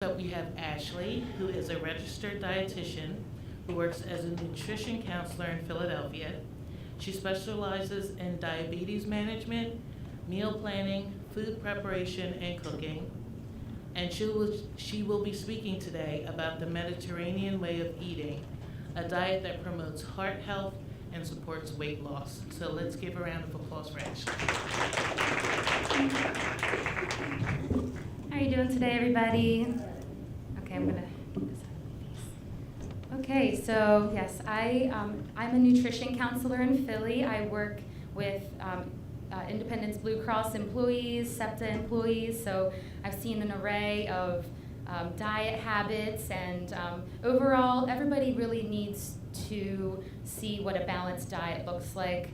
Up we have Ashley, who is a registered dietitian who works as a nutrition counselor in Philadelphia. She specializes in diabetes management, meal planning, food preparation, and cooking. And she will be speaking today about the Mediterranean way of eating, a diet that promotes heart health and supports weight loss. So let's give a round of applause for Ashley. How are you doing today, everybody? Okay, I'm gonna get this out of my face. Okay, so yes, I'm a nutrition counselor in Philly. I work with Independence Blue Cross employees, SEPTA employees, so I've seen an array of diet habits, and overall, everybody really needs to see what a balanced diet looks like.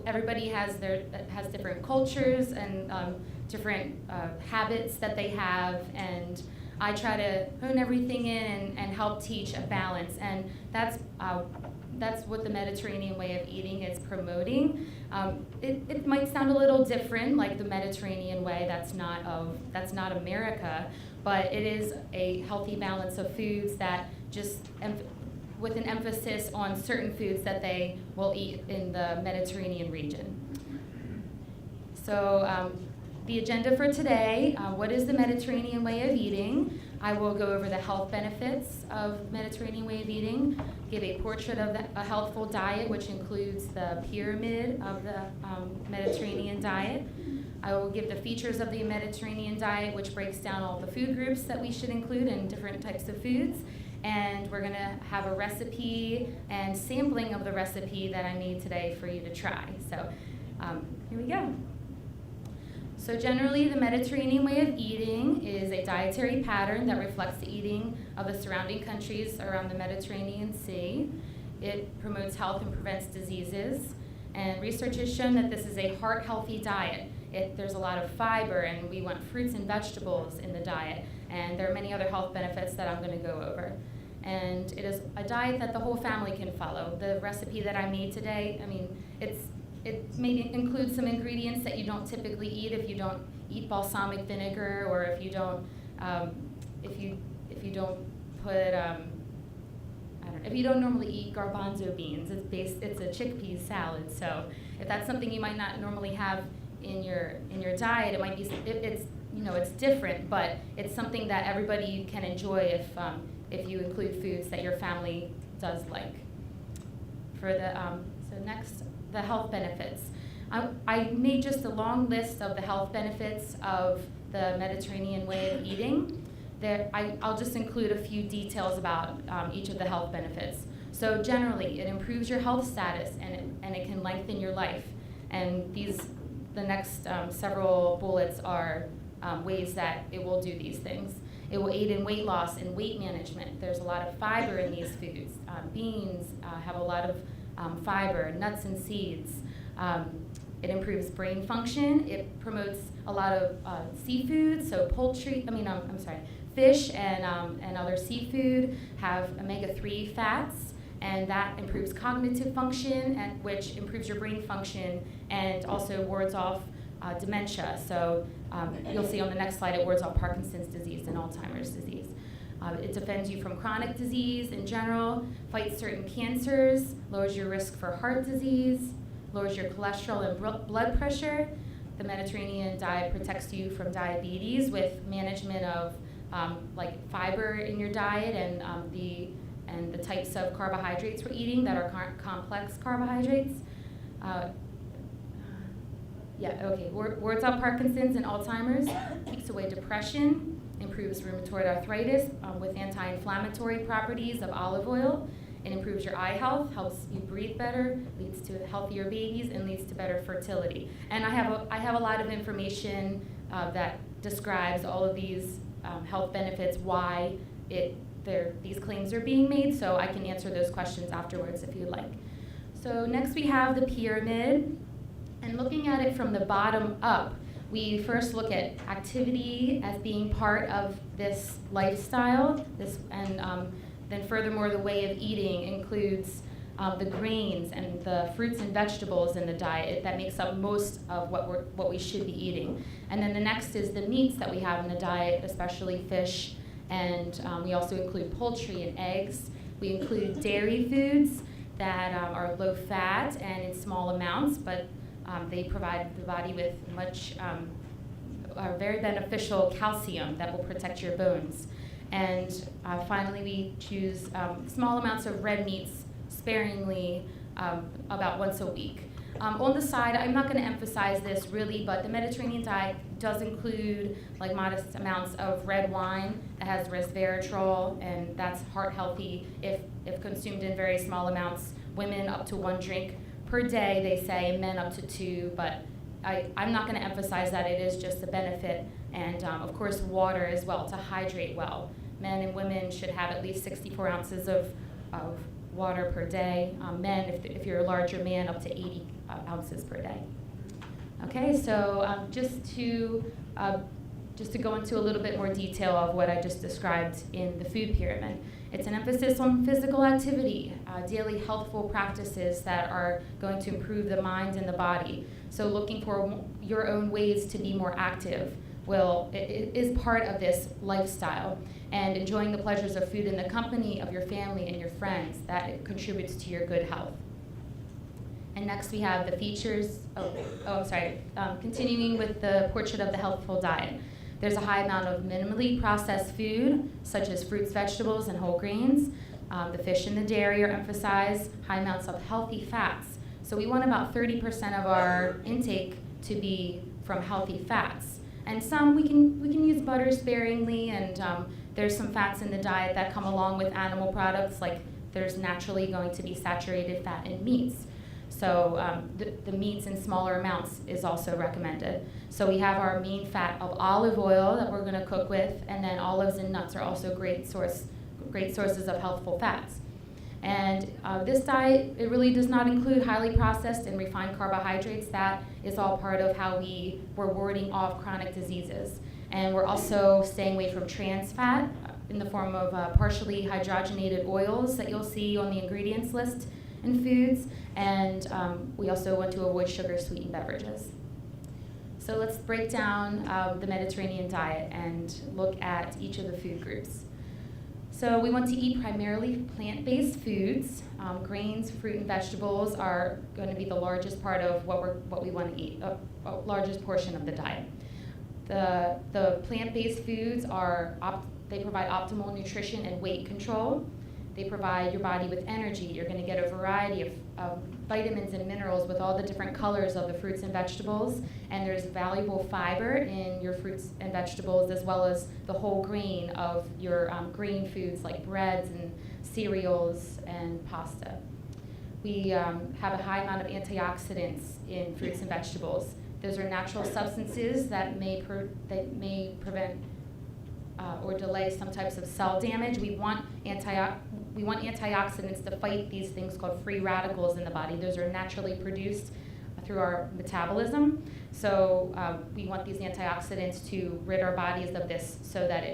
Everybody has different cultures and different habits that they have, and I try to hone everything in and help teach a balance, and that's what the Mediterranean way of eating is promoting. It might sound a little different, like the Mediterranean way. That's not America, but it is a healthy balance of foods that just with an emphasis on certain foods that they will eat in the Mediterranean region. So the agenda for today, what is the Mediterranean way of eating? I will go over the health benefits of Mediterranean way of eating, give a portrait of a healthful diet, which includes the pyramid of the Mediterranean diet. I will give the features of the Mediterranean diet, which breaks down all the food groups that we should include in different types of foods. And we're gonna have a recipe and sampling of the recipe that I made today for you to try. So here we go. So generally, the Mediterranean way of eating is a dietary pattern that reflects the eating of the surrounding countries around the Mediterranean Sea. It promotes health and prevents diseases. And research has shown that this is a heart-healthy diet. There's a lot of fiber, and we want fruits and vegetables in the diet. And there are many other health benefits that I'm going to go over. And it is a diet that the whole family can follow. The recipe that I made today, it may include some ingredients that you don't typically eat if you don't eat balsamic vinegar, or if you don't if you don't normally eat garbanzo beans. It's a chickpea salad. So if that's something you might not normally have in your diet, it might be it's different, but it's something that everybody can enjoy if you include foods that your family does like. For so next, the health benefits. I made just a long list of the health benefits of the Mediterranean way of eating. I'll just include a few details about each of the health benefits. So generally, it improves your health status, and it can lengthen your life. And the next several bullets are ways that it will do these things. It will aid in weight loss and weight management. There's a lot of fiber in these foods. Beans have a lot of fiber, nuts and seeds. It improves brain function. It promotes a lot of seafood, so fish and other seafood have omega-3 fats, and that improves cognitive function, and which improves your brain function and also wards off dementia. So you'll see on the next slide, it wards off Parkinson's disease and Alzheimer's disease. It defends you from chronic disease in general, fights certain cancers, lowers your risk for heart disease, lowers your cholesterol and blood pressure. The Mediterranean diet protects you from diabetes with management of fiber in your diet and the types of carbohydrates we're eating that are complex carbohydrates. Wards off Parkinson's and Alzheimer's, keeps away depression, improves rheumatoid arthritis with anti-inflammatory properties of olive oil. It improves your eye health, helps you breathe better, leads to healthier babies, and leads to better fertility. And I have a lot of information that describes all of these health benefits, why these claims are being made, so I can answer those questions afterwards if you'd like. So next we have the pyramid, and looking at it from the bottom up, we first look at activity as being part of this lifestyle, then furthermore, the way of eating includes the grains and the fruits and vegetables in the diet that makes up most of what we should be eating. And then the next is the meats that we have in the diet, especially fish And we also include poultry and eggs. We include dairy foods that are low fat and in small amounts, but they provide the body with very beneficial calcium that will protect your bones. And finally, we choose small amounts of red meats sparingly about once a week. On the side, I'm not going to emphasize this really, but the Mediterranean diet does include like modest amounts of red wine that has resveratrol, and that's heart healthy if consumed in very small amounts. Women up to 1 drink per day, they say, and men up to 2, but I'm not going to emphasize that. It is just a benefit, and of course water as well to hydrate well. Men and women should have at least 64 ounces of water per day. Men, if you're a larger man, up to 80 ounces per day. Okay, so just to go into a little bit more detail of what I just described in the food pyramid. It's an emphasis on physical activity, daily healthful practices that are going to improve the mind and the body. So looking for your own ways to be more active it is part of this lifestyle. And enjoying the pleasures of food in the company of your family and your friends, that contributes to your good health. And next we have the features, continuing with the portrait of the healthful diet. There's a high amount of minimally processed food, such as fruits, vegetables, and whole grains. The fish and the dairy are emphasized, high amounts of healthy fats. So we want about 30% of our intake to be from healthy fats. And some we can use butter sparingly, and there's some fats in the diet that come along with animal products, like there's naturally going to be saturated fat in meats. So the meats in smaller amounts is also recommended. So we have our main fat of olive oil that we're going to cook with, and then olives and nuts are also great sources of healthful fats. And this diet, it really does not include highly processed and refined carbohydrates. That is all part of how we're warding off chronic diseases. And we're also staying away from trans fat in the form of partially hydrogenated oils that you'll see on the ingredients list in foods. And we also want to avoid sugar-sweetened beverages. So let's break down the Mediterranean diet and look at each of the food groups. So we want to eat primarily plant-based foods. Grains, fruit, and vegetables are going to be the largest part of what we want to eat, a largest portion of the diet. The plant-based foods they provide optimal nutrition and weight control. They provide your body with energy. You're going to get a variety of vitamins and minerals with all the different colors of the fruits and vegetables. And there's valuable fiber in your fruits and vegetables, as well as the whole grain of your grain foods like breads and cereals and pasta. We have a high amount of antioxidants in fruits and vegetables. Those are natural substances that may prevent or delay some types of cell damage. We want antioxidants to fight these things called free radicals in the body. Those are naturally produced through our metabolism. So we want these antioxidants to rid our bodies of this so that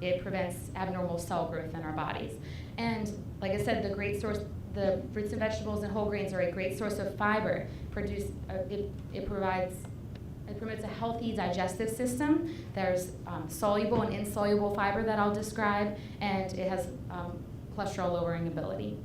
it prevents abnormal cell growth in our bodies. And like I said, the fruits and vegetables and whole grains are a great source of fiber. It promotes a healthy digestive system. There's soluble and insoluble fiber that I'll describe, and it has cholesterol lowering ability.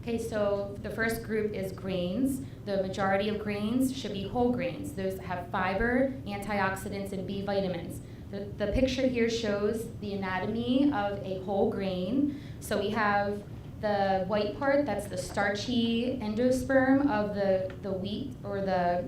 Okay, so the first group is grains. The majority of grains should be whole grains. Those have fiber, antioxidants, and B vitamins. The picture here shows the anatomy of a whole grain. So we have the white part, that's the starchy endosperm of the wheat or the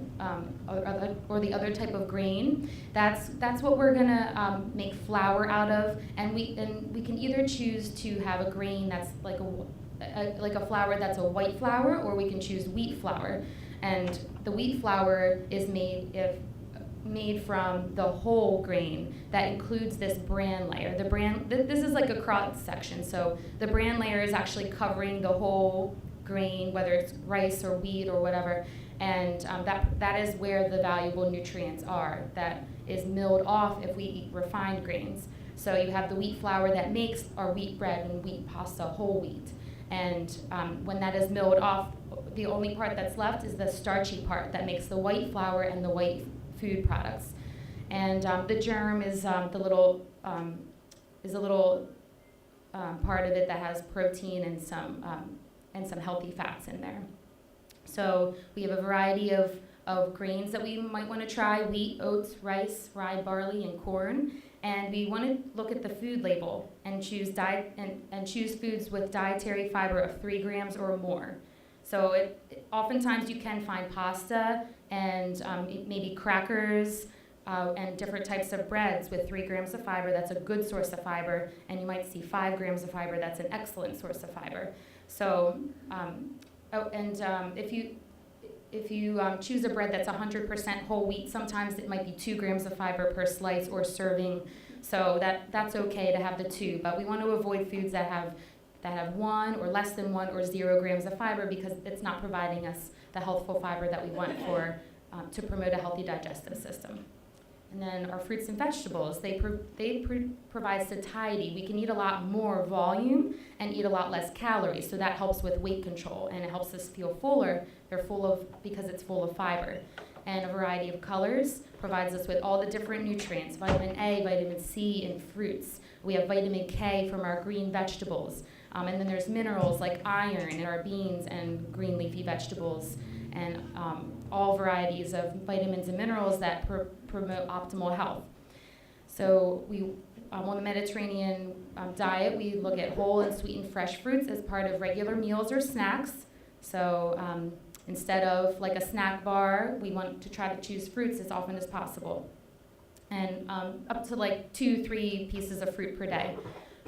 other type of grain. That's what we're gonna make flour out of, and we can either choose to have a grain that's like a flour that's a white flour, or we can choose wheat flour. And the wheat flour is made from the whole grain that includes this bran layer. This is like a cross section, so the bran layer is actually covering the whole grain, whether it's rice or wheat or whatever, and that is where the valuable nutrients are that is milled off if we eat refined grains. So you have the wheat flour that makes our wheat bread and wheat pasta whole wheat, and when that is milled off, the only part that's left is the starchy part that makes the white flour and the white food products. And the germ is is a little part of it that has protein and some healthy fats in there. So we have a variety of grains that we might want to try: wheat, oats, rice, rye, barley, and corn. And we want to look at the food label and choose choose foods with dietary fiber of 3 grams or more. So oftentimes you can find pasta and maybe crackers and different types of breads with 3 grams of fiber. That's a good source of fiber. And you might see 5 grams of fiber. That's an excellent source of fiber. So, if you choose a bread that's 100% whole wheat, sometimes it might be 2 grams of fiber per slice or serving. So that's okay to have the 2, but we want to avoid foods that have 1 or less than 1 or 0 grams of fiber, because it's not providing us the healthful fiber that we want to promote a healthy digestive system. And then our fruits and vegetables, they provide satiety. We can eat a lot more volume and eat a lot less calories, so that helps with weight control, and it helps us feel fuller. Because it's full of fiber. And a variety of colors provides us with all the different nutrients: vitamin A, vitamin C in fruits. We have vitamin K from our green vegetables. And then there's minerals like iron in our beans and green leafy vegetables, and all varieties of vitamins and minerals that promote optimal health. So on the Mediterranean diet, we look at whole and sweetened fresh fruits as part of regular meals or snacks. So instead of like a snack bar, we want to try to choose fruits as often as possible. And up to like 2-3 pieces of fruit per day.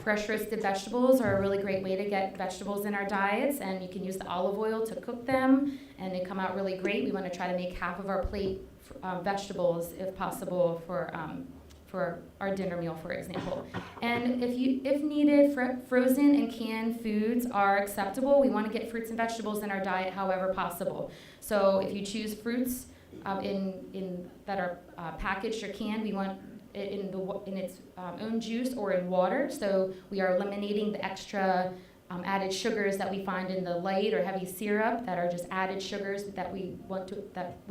Fresh roasted vegetables are a really great way to get vegetables in our diets, and you can use the olive oil to cook them, and they come out really great. We want to try to make half of our plate vegetables, if possible, for our dinner meal, for example. And if needed, frozen and canned foods are acceptable. We want to get fruits and vegetables in our diet however possible. So if you choose fruits that are packaged or canned, we want it in its own juice or in water. So we are eliminating the extra added sugars that we find in the light or heavy syrup that are just added sugars that we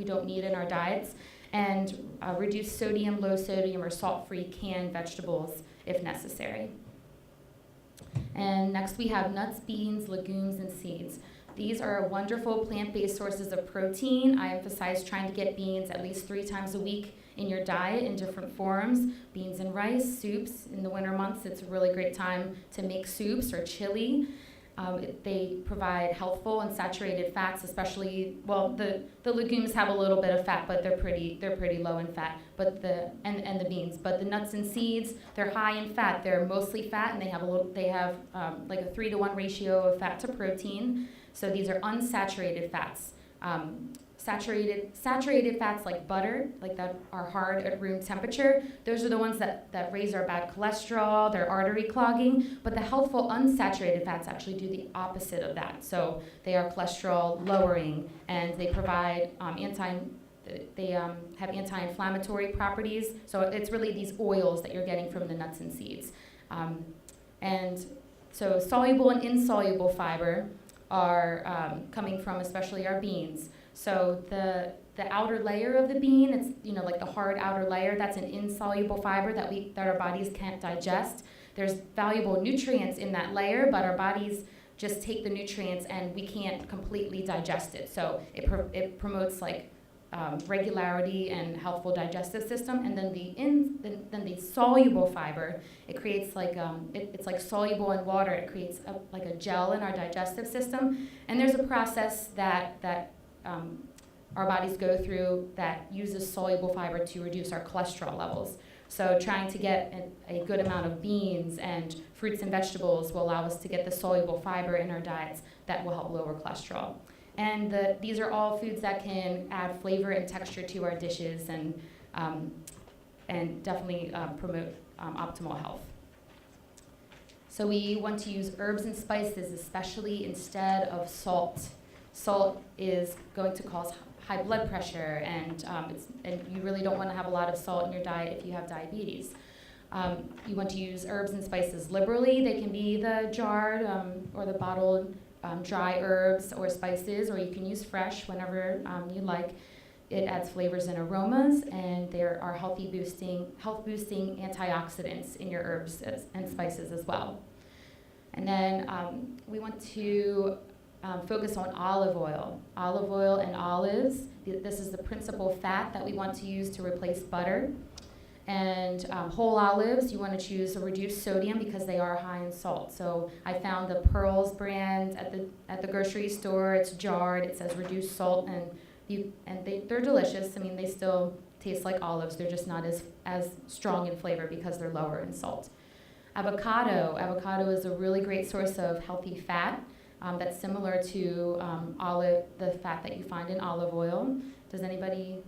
don't need in our diets. And reduce sodium, low sodium, or salt-free canned vegetables if necessary. And next we have nuts, beans, legumes, and seeds. These are wonderful plant-based sources of protein. I emphasize trying to get beans at least 3 times a week in your diet in different forms. Beans and rice, soups. In the winter months, it's a really great time to make soups or chili. They provide healthful and saturated fats, especially, well, the legumes have a little bit of fat, but they're pretty low in fat. But the beans, but the nuts and seeds, they're high in fat. They're mostly fat, and they have like a 3-to-1 ratio of fat to protein. So these are unsaturated fats. Saturated fats like butter, like that are hard at room temperature, those are the ones that raise our bad cholesterol, they're artery clogging, but the healthful unsaturated fats actually do the opposite of that. So they are cholesterol lowering, and they provide have anti-inflammatory properties. So it's really these oils that you're getting from the nuts and seeds. And so soluble and insoluble fiber are coming from especially our beans. So the outer layer of the bean, it's like the hard outer layer, that's an insoluble fiber that our bodies can't digest. There's valuable nutrients in that layer, but our bodies just take the nutrients and we can't completely digest it. So it promotes like regularity and healthful digestive system. And then the soluble fiber, it creates like it's like soluble in water. It creates like a gel in our digestive system. And there's a process that our bodies go through that uses soluble fiber to reduce our cholesterol levels. So trying to get a good amount of beans and fruits and vegetables will allow us to get the soluble fiber in our diets that will help lower cholesterol. And these are all foods that can add flavor and texture to our dishes and definitely promote optimal health. So we want to use herbs and spices, especially instead of salt. Salt is going to cause high blood pressure, and you really don't want to have a lot of salt in your diet if you have diabetes. You want to use herbs and spices liberally. They can be the jarred or the bottled dry herbs or spices, or you can use fresh whenever you like. It adds flavors and aromas, and there are health boosting antioxidants in your herbs and spices as well. And then we want to focus on olive oil. Olive oil and olives, this is the principal fat that we want to use to replace butter. And whole olives, you want to choose a reduced sodium because they are high in salt. So I found the Pearls brand at the grocery store. It's jarred. It says reduced salt, and they're delicious. I mean, they still taste like olives. They're just not as strong in flavor because they're lower in salt. Avocado. Avocado is a really great source of healthy fat that's similar to the fat that you find in olive oil. Does anybody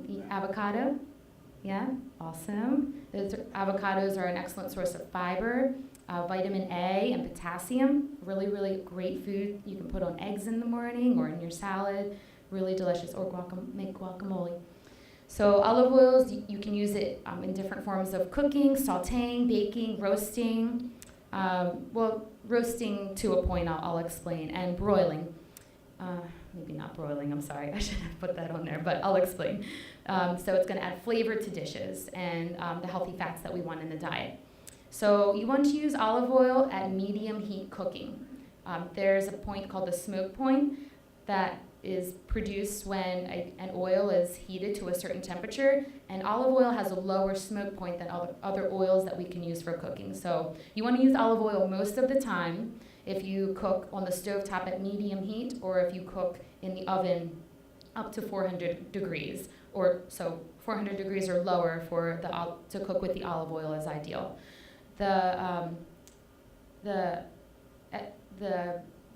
eat avocado? Yeah, awesome. Avocados are an excellent source of fiber, vitamin A, and potassium. Really, really great food. You can put on eggs in the morning or in your salad. Really delicious. Or make guacamole. So olive oils, you can use it in different forms of cooking, sautéing, baking, roasting. Roasting to a point I'll explain, and broiling. Maybe not broiling, I'm sorry, I should have put that on there, but I'll explain. So it's going to add flavor to dishes and the healthy fats that we want in the diet. So you want to use olive oil at medium heat cooking. There's a point called the smoke point that is produced when an oil is heated to a certain temperature, and olive oil has a lower smoke point than other oils that we can use for cooking. So you want to use olive oil most of the time if you cook on the stovetop at medium heat, or if you cook in the oven up to 400 degrees, or so 400 degrees or lower to cook with the olive oil is ideal. The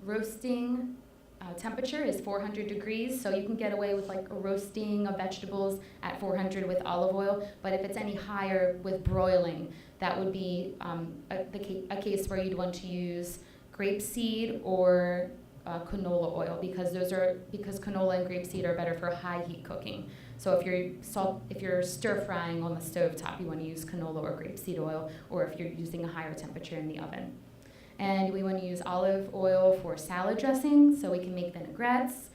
roasting temperature is 400 degrees, so you can get away with like a roasting of vegetables at 400 with olive oil, but if it's any higher with broiling, that would be a case where you'd want to use grapeseed or canola oil, because canola and grapeseed are better for high heat cooking. So if you're stir frying on the stovetop, you want to use canola or grapeseed oil, or if you're using a higher temperature in the oven. And we want to use olive oil for salad dressing, so we can make vinaigrettes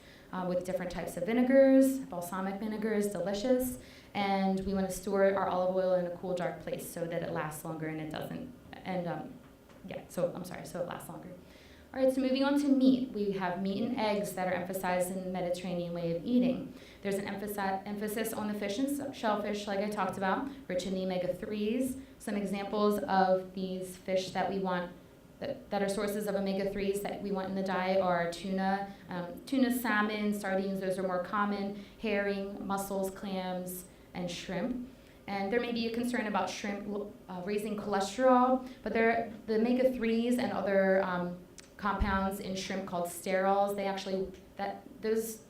with different types of vinegars. Balsamic vinegar is delicious. And we want to store our olive oil in a cool, dark place so that it lasts longer and it doesn't, so it lasts longer. All right, so moving on to meat. We have meat and eggs that are emphasized in the Mediterranean way of eating. There's an emphasis on the fish and shellfish, like I talked about, rich in the omega-3s. Some examples of these fish that we want, that are sources of omega-3s that we want in the diet are tuna, salmon, sardines, those are more common, herring, mussels, clams, and shrimp. And there may be a concern about shrimp raising cholesterol, but the omega-3s and other compounds in shrimp called sterols, they actually, those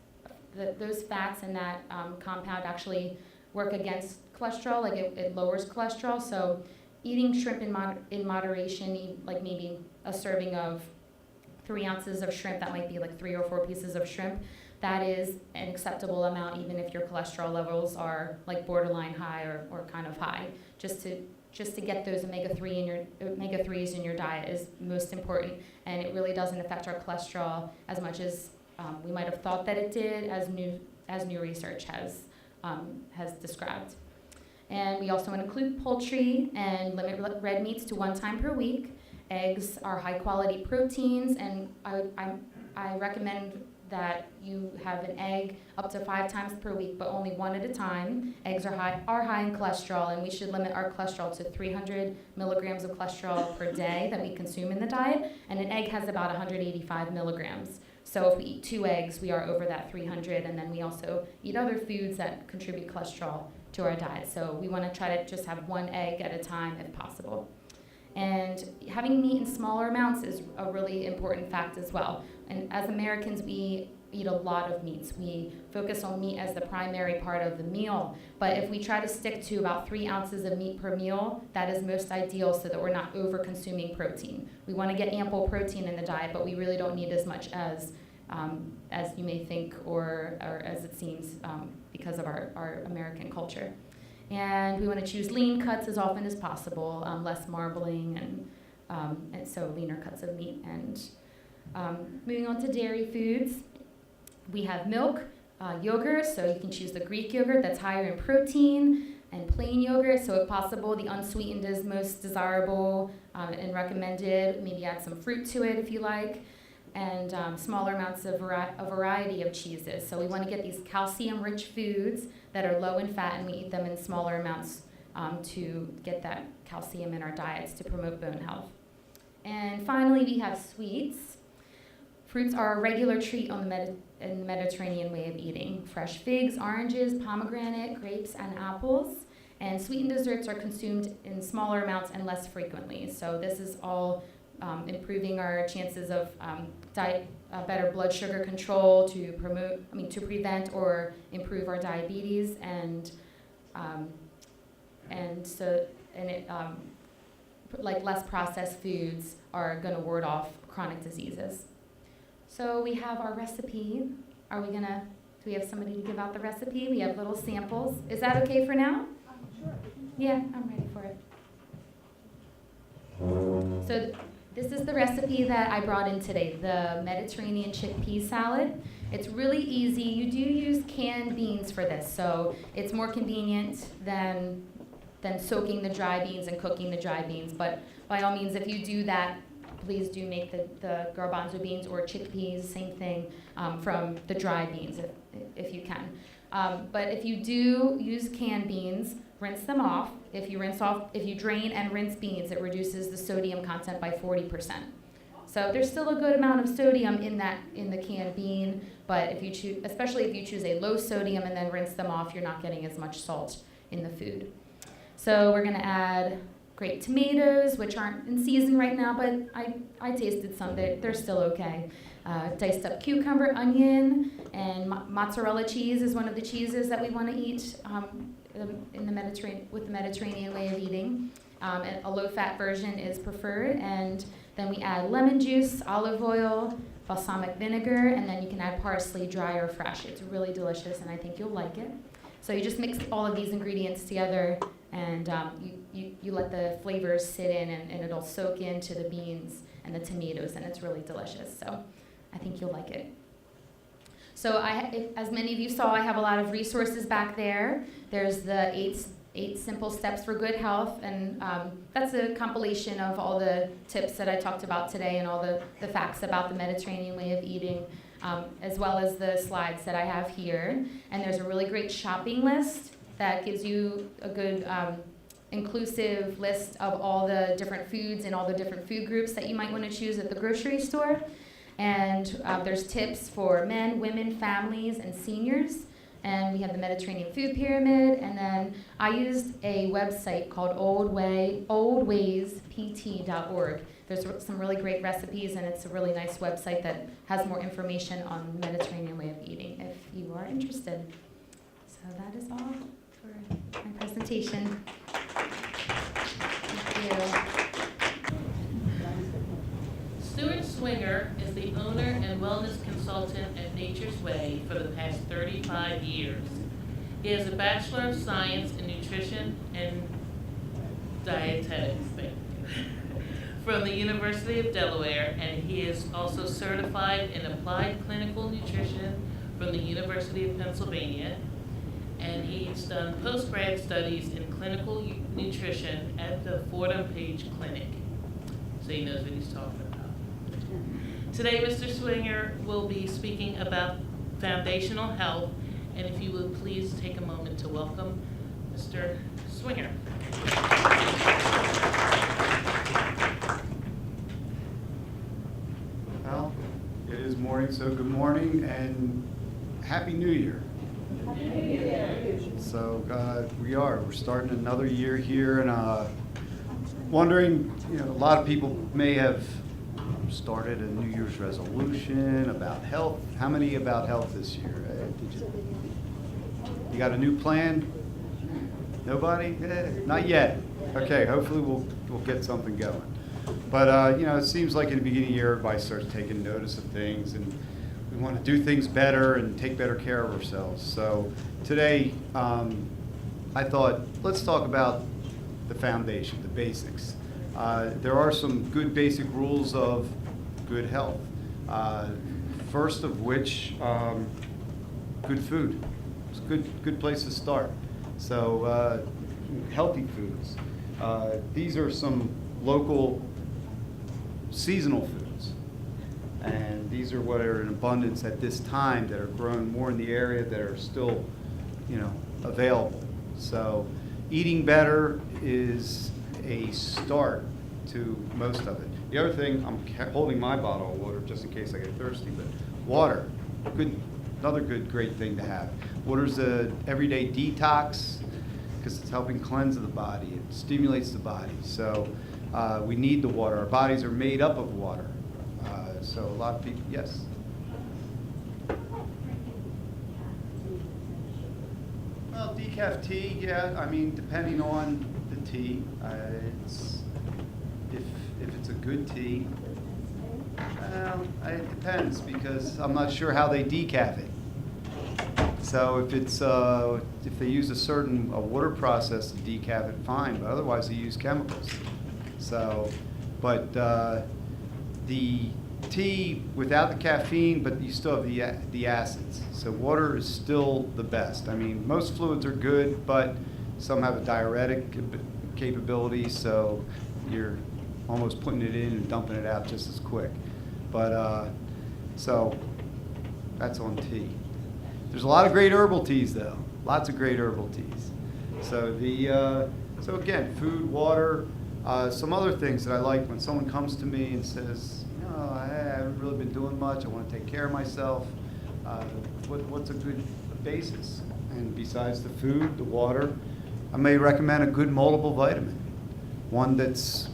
fats in that compound actually work against cholesterol, like it lowers cholesterol. So eating shrimp in moderation, like maybe a serving of 3 ounces of shrimp, that might be like 3 or 4 pieces of shrimp. That is an acceptable amount, even if your cholesterol levels are like borderline high or kind of high. Just to get those omega-3s in your diet is most important, and it really doesn't affect our cholesterol as much as we might have thought that it did, as new research has described. And we also want to include poultry and limit red meats to 1 time per week. Eggs are high quality proteins, and I recommend that you have an egg up to 5 times per week, but only 1 at a time. Eggs are high in cholesterol, and we should limit our cholesterol to 300 milligrams of cholesterol per day that we consume in the diet, and an egg has about 185 milligrams. So if we eat 2 eggs, we are over that 300, and then we also eat other foods that contribute cholesterol to our diet. So we want to try to just have 1 egg at a time if possible. And having meat in smaller amounts is a really important fact as well. And as Americans, we eat a lot of meats. We focus on meat as the primary part of the meal. But if we try to stick to about 3 ounces of meat per meal, that is most ideal so that we're not over-consuming protein. We want to get ample protein in the diet, but we really don't need as much as you may think or as it seems because of our American culture. And we want to choose lean cuts as often as possible, less marbling, and so leaner cuts of meat. And moving on to dairy foods, we have milk, yogurt, so you can choose the Greek yogurt that's higher in protein, and plain yogurt, so if possible, the unsweetened is most desirable and recommended. Maybe add some fruit to it if you like, and smaller amounts of a variety of cheeses. So we want to get these calcium-rich foods that are low in fat, and we eat them in smaller amounts to get that calcium in our diets to promote bone health. And finally, we have sweets. Fruits are a regular treat in the Mediterranean way of eating. Fresh figs, oranges, pomegranate, grapes, and apples. And sweetened desserts are consumed in smaller amounts and less frequently. So this is all improving our chances of better blood sugar control to prevent or improve our diabetes, like less processed foods are going to ward off chronic diseases. So we have our recipe. Do we have somebody to give out the recipe? We have little samples. Is that okay for now? Sure. Yeah, I'm ready for it. So this is the recipe that I brought in today, the Mediterranean chickpea salad. It's really easy. You do use canned beans for this, so it's more convenient than soaking the dry beans and cooking the dry beans. But by all means, if you do that, please do make the garbanzo beans or chickpeas, same thing, from the dry beans if you can. But if you do use canned beans, rinse them off. If you drain and rinse beans, it reduces the sodium content by 40%. So there's still a good amount of sodium in the canned bean, but especially if you choose a low sodium and then rinse them off, you're not getting as much salt in the food. So we're going to add grape tomatoes, which aren't in season right now, but I tasted some. They're still okay. Diced up cucumber, onion, and mozzarella cheese is one of the cheeses that we want to eat in the Mediterranean way of eating. A low-fat version is preferred, and then we add lemon juice, olive oil, balsamic vinegar, and then you can add parsley, dry or fresh. It's really delicious, and I think you'll like it. So you just mix all of these ingredients together, and you let the flavors sit in, and it'll soak into the beans and the tomatoes, and it's really delicious. So I think you'll like it. So as many of you saw, I have a lot of resources back there. There's the eight simple steps for good health, and that's a compilation of all the tips that I talked about today and all the facts about the Mediterranean way of eating, as well as the slides that I have here. And there's a really great shopping list that gives you a good inclusive list of all the different foods and all the different food groups that you might want to choose at the grocery store. And there's tips for men, women, families, and seniors. And we have the Mediterranean Food Pyramid. And then I used a website called oldwayspt.org. There's some really great recipes, and it's a really nice website that has more information on the Mediterranean way of eating if you are interested. So that is all for my presentation. Thank you. Stuart Swinger is the owner and wellness consultant at Nature's Way for the past 35 years. He has a Bachelor of Science in Nutrition and Dietetics from the University of Delaware, and he is also certified in Applied Clinical Nutrition from the University of Pennsylvania, and he's done post-grad studies in clinical nutrition at the Fordham Page Clinic, so he knows what he's talking about. Today, Mr. Swinger will be speaking about foundational health, and if you would please take a moment to welcome Mr. Swinger. Well, it is morning, so good morning and Happy New Year. Happy New Year. So we're starting another year here, and wondering, a lot of people may have started a New Year's resolution about health. How many about health this year? You got a new plan? Nobody? Not yet. Okay, hopefully we'll get something going. But it seems like in the beginning of the year, everybody starts taking notice of things, and we want to do things better and take better care of ourselves. So today, I thought, let's talk about the foundation, the basics. There are some good basic rules of good health. First of which, good food. It's a good place to start. So healthy foods. These are some local seasonal foods. And these are what are in abundance at this time that are grown more in the area that are still, available. So eating better is a start to most of it. The other thing, I'm holding my bottle of water just in case I get thirsty, but water, another great thing to have. Water's a everyday detox because it's helping cleanse the body. It stimulates the body. So we need the water. Our bodies are made up of water. So a lot of people, yes? Well, decaf tea, yeah. I mean, depending on the tea, if it's a good tea, it depends because I'm not sure how they decaf it. So if they use a water process to decaf it, fine. But otherwise, they use chemicals. So, but the tea without the caffeine, but you still have the acids. So water is still the best. I mean, most fluids are good, but some have a diuretic capability, so you're almost putting it in and dumping it out just as quick. But so that's on tea. There's a lot of great herbal teas, though. Lots of great herbal teas. So so again, food, water, some other things that I like when someone comes to me and says, I haven't really been doing much. I want to take care of myself. What's a good basis? And besides the food, the water, I may recommend a good moldable vitamin, one that's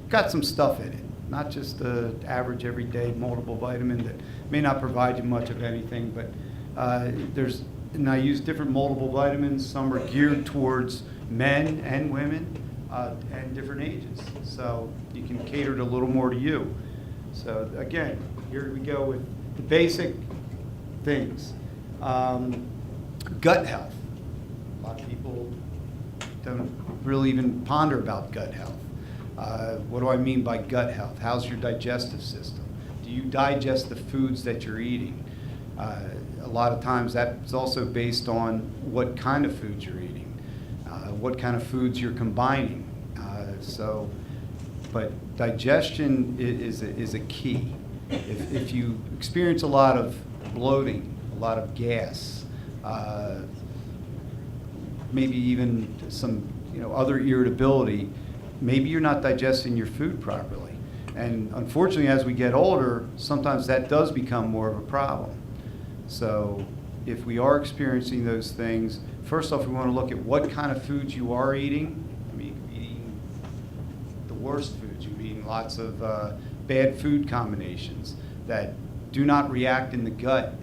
got some stuff in it, not just the average everyday moldable vitamin that may not provide you much of anything, but and I use different moldable vitamins. Some are geared towards men and women and different ages, so you can cater it a little more to you. So again, here we go with the basic things. Gut health. A lot of people don't really even ponder about gut health. What do I mean by gut health? How's your digestive system? Do you digest the foods that you're eating? A lot of times that's also based on what kind of foods you're eating, what kind of foods you're combining. But digestion is a key. If you experience a lot of bloating, a lot of gas, maybe even some other irritability, maybe you're not digesting your food properly. And unfortunately, as we get older, sometimes that does become more of a problem. So if we are experiencing those things, first off, we want to look at what kind of foods you are eating. I mean, eating the worst foods. You're eating lots of bad food combinations that do not react in the gut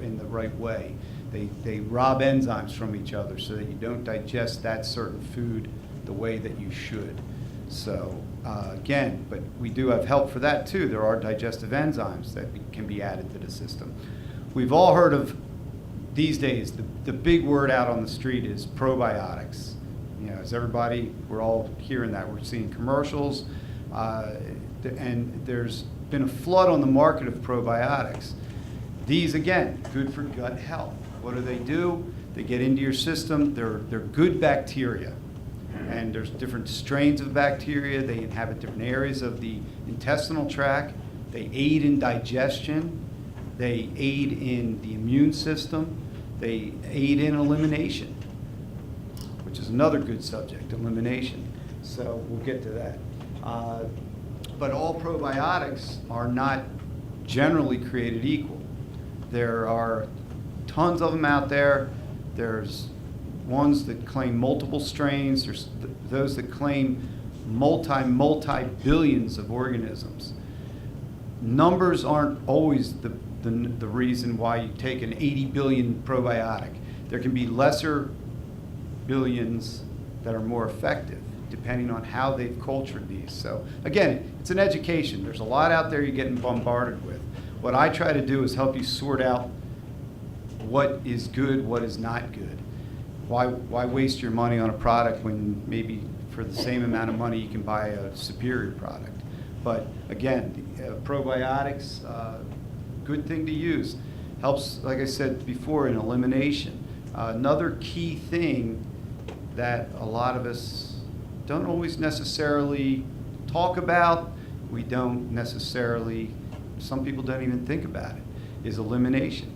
in the right way. They rob enzymes from each other so that you don't digest that certain food the way that you should. So again, but we do have help for that too. There are digestive enzymes that can be added to the system. We've all heard of, these days, the big word out on the street is probiotics. As everybody, we're all hearing that. We're seeing commercials, and there's been a flood on the market of probiotics. These, again, good for gut health. What do? They get into your system. They're good bacteria. And there's different strains of bacteria. They inhabit different areas of the intestinal tract. They aid in digestion. They aid in the immune system. They aid in elimination, which is another good subject, elimination. So we'll get to that. But all probiotics are not generally created equal. There are tons of them out there. There's ones that claim multiple strains. There's those that claim multi-billions of organisms. Numbers aren't always the reason why you take an 80 billion probiotic. There can be lesser billions that are more effective depending on how they've cultured these. So again, it's an education. There's a lot out there you're getting bombarded with. What I try to do is help you sort out what is good, what is not good. Why waste your money on a product when maybe for the same amount of money you can buy a superior product? But again, probiotics, good thing to use. helps, like I said before, in elimination. Another key thing that a lot of us don't always necessarily talk about, we don't necessarily, some people don't even think about it, is elimination.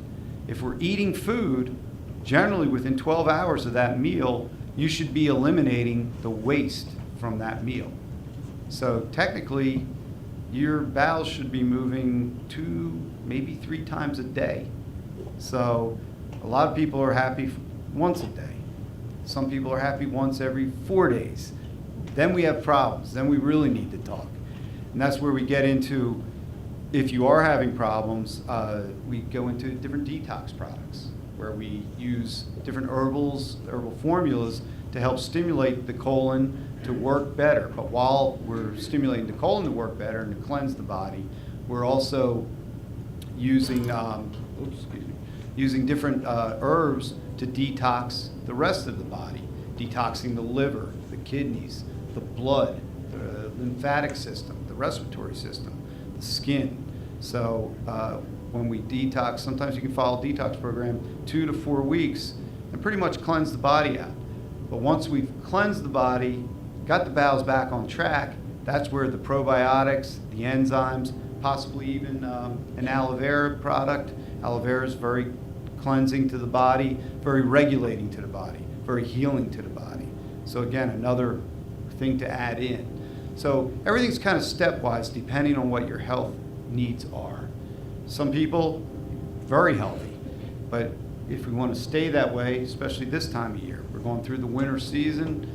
If we're eating food, generally within 12 hours of that meal, you should be eliminating the waste from that meal. So technically, your bowels should be moving 2, maybe 3 times a day. So a lot of people are happy once a day. Some people are happy once every 4 days. Then we have problems. Then we really need to talk. And that's where we get into, if you are having problems, we go into different detox products where we use different herbal formulas to help stimulate the colon to work better. But while we're stimulating the colon to work better and to cleanse the body, we're also using using different herbs to detox the rest of the body, detoxing the liver, the kidneys, the blood, the lymphatic system, the respiratory system, the skin. So when we detox, sometimes you can follow a detox program 2 to 4 weeks and pretty much cleanse the body out. But once we've cleansed the body, got the bowels back on track, that's where the probiotics, the enzymes, possibly even an aloe vera product. Aloe vera is very cleansing to the body, very regulating to the body, very healing to the body. So again, another thing to add in. So everything's kind of stepwise depending on what your health needs are. Some people, very healthy, but if we want to stay that way, especially this time of year, we're going through the winter season,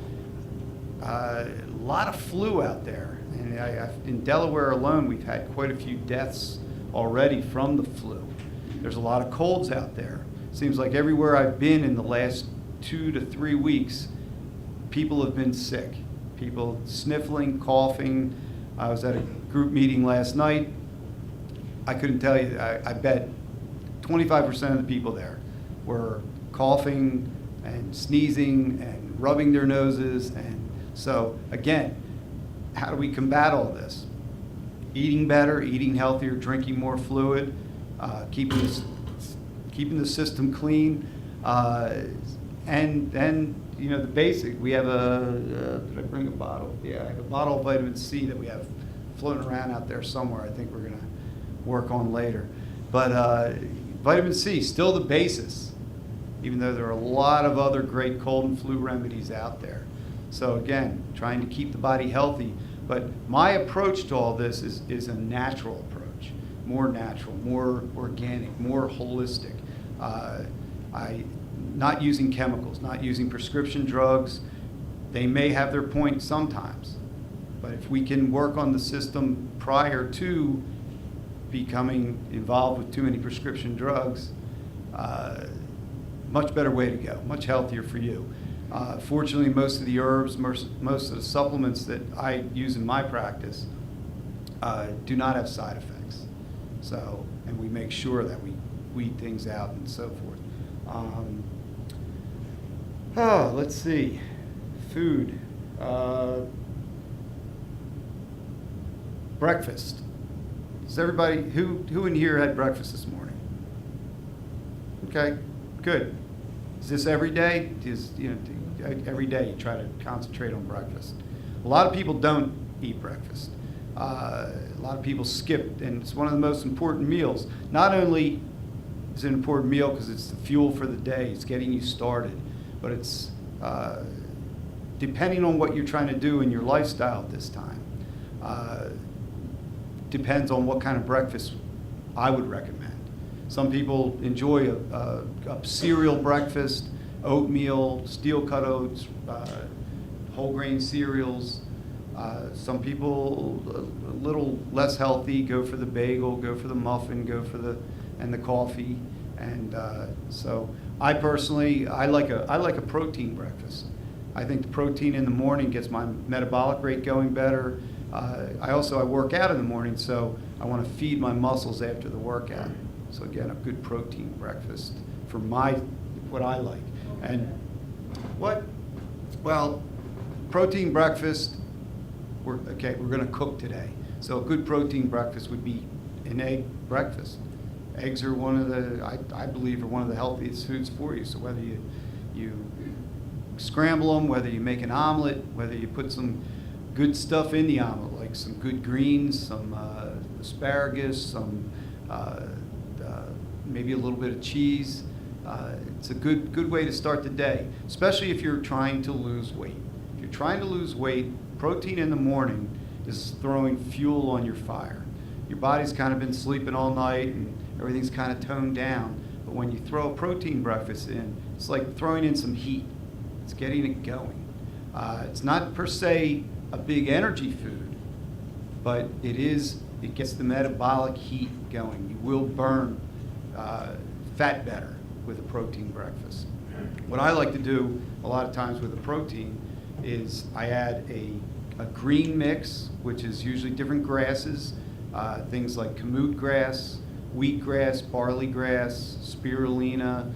a lot of flu out there. And in Delaware alone, we've had quite a few deaths already from the flu. There's a lot of colds out there. Seems like everywhere I've been in the last 2 to 3 weeks, people have been sick. People sniffling, coughing. I was at a group meeting last night. I couldn't tell you, I bet 25% of the people there were coughing and sneezing and rubbing their noses. And so, again, how do we combat all this? Eating better, eating healthier, drinking more fluid, keeping the system clean, and then, you know, the basic. We have did I bring a bottle? Yeah, I have a bottle of vitamin C that we have floating around out there somewhere. I think we're going to work on later. But vitamin C, still the basis, even though there are a lot of other great cold and flu remedies out there. So again, trying to keep the body healthy. But my approach to all this is a natural approach, more natural, more organic, more holistic. Not using chemicals, not using prescription drugs. They may have their point sometimes, but if we can work on the system prior to becoming involved with too many prescription drugs, much better way to go, much healthier for you. Fortunately, most of the herbs, most of the supplements that I use in my practice do not have side effects. So, and we make sure that we weed things out and so forth. Let's see. Food. Breakfast. Does everybody, who in here had breakfast this morning? Okay, good. Is this every day? Every day you try to concentrate on breakfast. A lot of people don't eat breakfast. A lot of people skip, and it's one of the most important meals. Not only is it an important meal because it's the fuel for the day, it's getting you started, but it's depending on what you're trying to do in your lifestyle at this time. Depends on what kind of breakfast I would recommend. Some people enjoy a cereal breakfast, oatmeal, steel-cut oats, whole grain cereals. Some people a little less healthy go for the bagel, go for the muffin, go for the coffee. And so I personally, I like a protein breakfast. I think the protein in the morning gets my metabolic rate going better. I work out in the morning, so I want to feed my muscles after the workout. So again, a good protein breakfast for what I like. And what? Well, protein breakfast, we're going to cook today. So a good protein breakfast would be an egg breakfast. Eggs are one of the, I believe, are one of the healthiest foods for you. So whether you scramble them, whether you make an omelet, whether you put some good stuff in the omelet, like some good greens, some asparagus, some maybe a little bit of cheese. It's a good way to start the day, especially if you're trying to lose weight. If you're trying to lose weight, protein in the morning is throwing fuel on your fire. Your body's kind of been sleeping all night and everything's kind of toned down, but when you throw a protein breakfast in, it's like throwing in some heat. It's getting it going. It's not per se a big energy food, but it gets the metabolic heat going. You will burn fat better with a protein breakfast. What I like to do a lot of times with a protein is I add a green mix, which is usually different grasses, things like kamut grass, wheatgrass, barley grass, spirulina,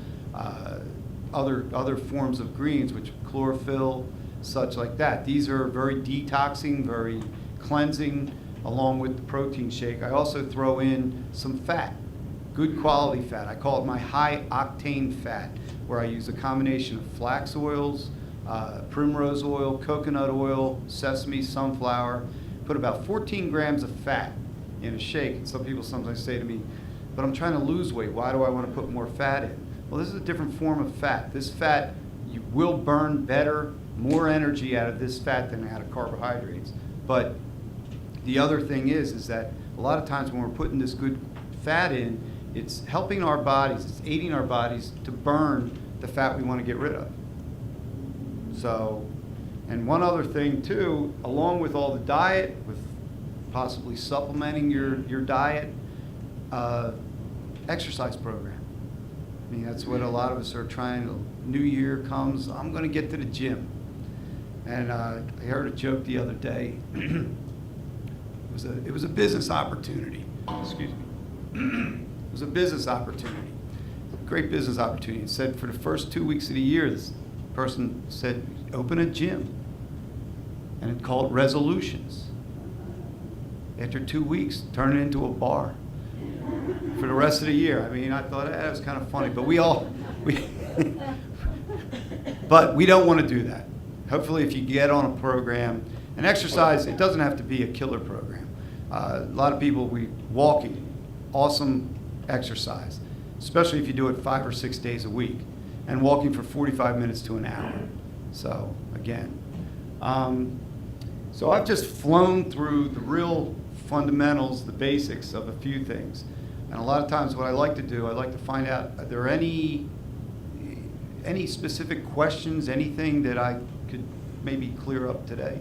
other forms of greens, which chlorophyll, such like that. These are very detoxing, very cleansing, along with the protein shake. I also throw in some fat, good quality fat. I call it my high octane fat, where I use a combination of flax oils, primrose oil, coconut oil, sesame, sunflower. Put about 14 grams of fat in a shake. And some people sometimes say to me, but I'm trying to lose weight. Why do I want to put more fat in? Well, this is a different form of fat. This fat, you will burn better, more energy out of this fat than out of carbohydrates. But the other thing is that a lot of times when we're putting this good fat in, it's helping our bodies, it's aiding our bodies to burn the fat we want to get rid of. So, and one other thing too, along with all the diet, with possibly supplementing your diet, exercise program. I mean, that's what a lot of us are trying. New Year comes, I'm going to get to the gym. And I heard a joke the other day. It was a business opportunity. Excuse me. It was a business opportunity, great business opportunity. It said for the first 2 weeks of the year, this person said, open a gym. And it called resolutions. After 2 weeks, turn it into a bar for the rest of the year. I mean, I thought that was kind of funny, but but we don't want to do that. Hopefully, if you get on a program, and exercise, it doesn't have to be a killer program. A lot of people, walking, awesome exercise, especially if you do it 5 or 6 days a week, and walking for 45 minutes to an hour. So, again. So I've just flown through the real fundamentals, the basics of a few things. And a lot of times what I like to do, I like to find out, are there any specific questions, anything that I could maybe clear up today?